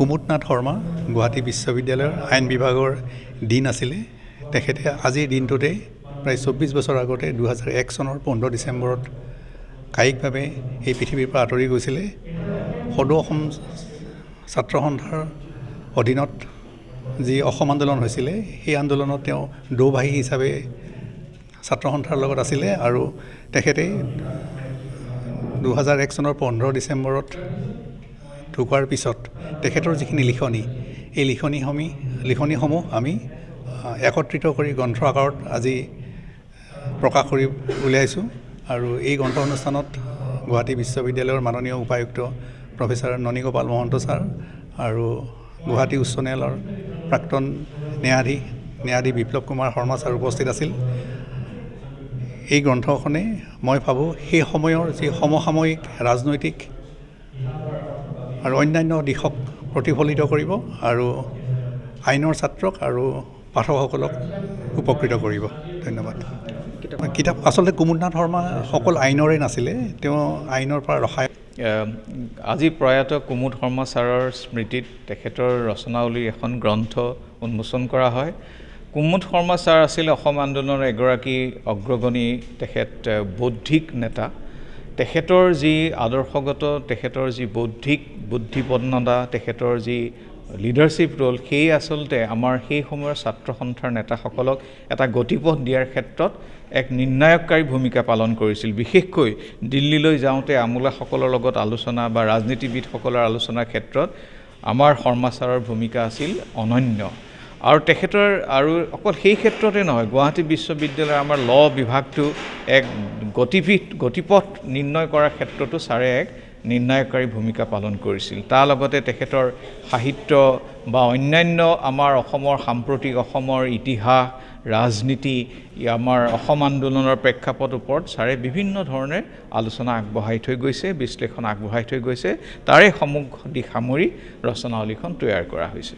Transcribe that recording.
কুমুদনাথ শৰ্মা গুৱাহাটী বিশ্ববিদ্যালয়ৰ আইন বিভাগৰ ডিন আছিলে। তেখেতে আজিৰ দিনটোতে প্ৰায় 24 বছৰ আগতে 2001 চনৰ 15 ডিচেম্বৰত কায়িকভাৱে এই পৃথিৱীৰ পৰা আঁতৰি গৈছিলে। সদৌ অসম ছাত্ৰ সন্থাৰ অধীনত যি অসম আন্দোলন হৈছিলে, সেই আন্দোলনত তেওঁ দৌভাষী হিচাপে ছাত্ৰ সন্থাৰ লগত আছিলে আৰু তেখেতে 2001 চনৰ 15 ডিচেম্বৰত ঢুকোৱাৰ পিছত তেখেতৰ যিখিনি লিখনি, এই লিখনিসমূহ আমি একত্ৰিত কৰি গ্ৰন্থ আকাৰত আজি প্ৰকাশ কৰি উলিয়াইছোঁ। আৰু এই গ্ৰন্থ অনুষ্ঠানত গুৱাহাটী বিশ্ববিদ্যালয়ৰ মাননীয় উপায়ুক্ত প্ৰফেচাৰ ননীগোপাল মহন্ত ছাৰ আৰু গুৱাহাটী উচ্চ ন্যায়ালয়ৰ প্ৰাক্তন ন্যায়াধীশ বিপ্লৱ কুমাৰ শৰ্মা ছাৰ উপস্থিত আছিল। এই গ্ৰন্থখনে মই ভাবোঁ সেই সময়ৰ যি সমসাময়িক ৰাজনৈতিক আৰু অন্যান্য দিশক প্ৰতিফলিত কৰিব আৰু আইনৰ ছাত্ৰক আৰু পাঠকসকলক উপকৃত কৰিব। ধন্যবাদ। কিতাপ আচলতে কুমুদনাথ শৰ্মা সকল আইনৰে নাছিলে, তেওঁ আইনৰ পৰা ৰখাই। আজি প্ৰয়াত কুমুদ শৰ্মা ছাৰৰ স্মৃতিত তেখেতৰ ৰচনাৱলীৰ এখন গ্ৰন্থ উন্মোচন কৰা হয়। কুমুদ শৰ্মা ছাৰ আছিল অসম আন্দোলনৰ এগৰাকী অগ্ৰগণী তেখেত বৌদ্ধিক নেতা। তেখেতৰ যি আদৰ্শগত, তেখেতৰ যি বৌদ্ধিক বুদ্ধিপন্নতা, তেখেতৰ যি লিডাৰশ্বিপ ৰোল, সেই আচলতে আমাৰ সেই সময়ৰ ছাত্ৰ সন্থাৰ নেতাসকলক এটা গতিপথ দিয়াৰ ক্ষেত্ৰত এক নিৰ্ণায়ককাৰী ভূমিকা পালন কৰিছিল। বিশেষকৈ দিল্লীলৈ যাওঁতে আমোলাসকলৰ লগত আলোচনা বা ৰাজনীতিবিদসকলৰ আলোচনাৰ ক্ষেত্ৰত আমাৰ শৰ্মা ছাৰৰ ভূমিকা আছিল অনন্য। আৰু তেখেতৰ আৰু অকল সেই ক্ষেত্ৰতে নহয়, গুৱাহাটী বিশ্ববিদ্যালয়ৰ আমাৰ বিভাগটো এক গতিপথ নিৰ্ণয় কৰাৰ ক্ষেত্ৰতো ছাৰে এক নিৰ্ণায়ককাৰী ভূমিকা পালন কৰিছিল। তাৰ লগতে তেখেতৰ সাহিত্য বা অন্যান্য আমাৰ অসমৰ সাম্প্ৰতিক অসমৰ ইতিহাস, ৰাজনীতি, আমাৰ অসম আন্দোলনৰ প্ৰেক্ষাপট ওপৰত ছাৰে বিভিন্ন ধৰণে আলোচনা আগবঢ়াই থৈ গৈছে, বিশ্লেষণ আগবঢ়াই থৈ গৈছে। তাৰে সমূহ দিশ সামৰি ৰচনাৱলীখন তৈয়াৰ কৰা হৈছে।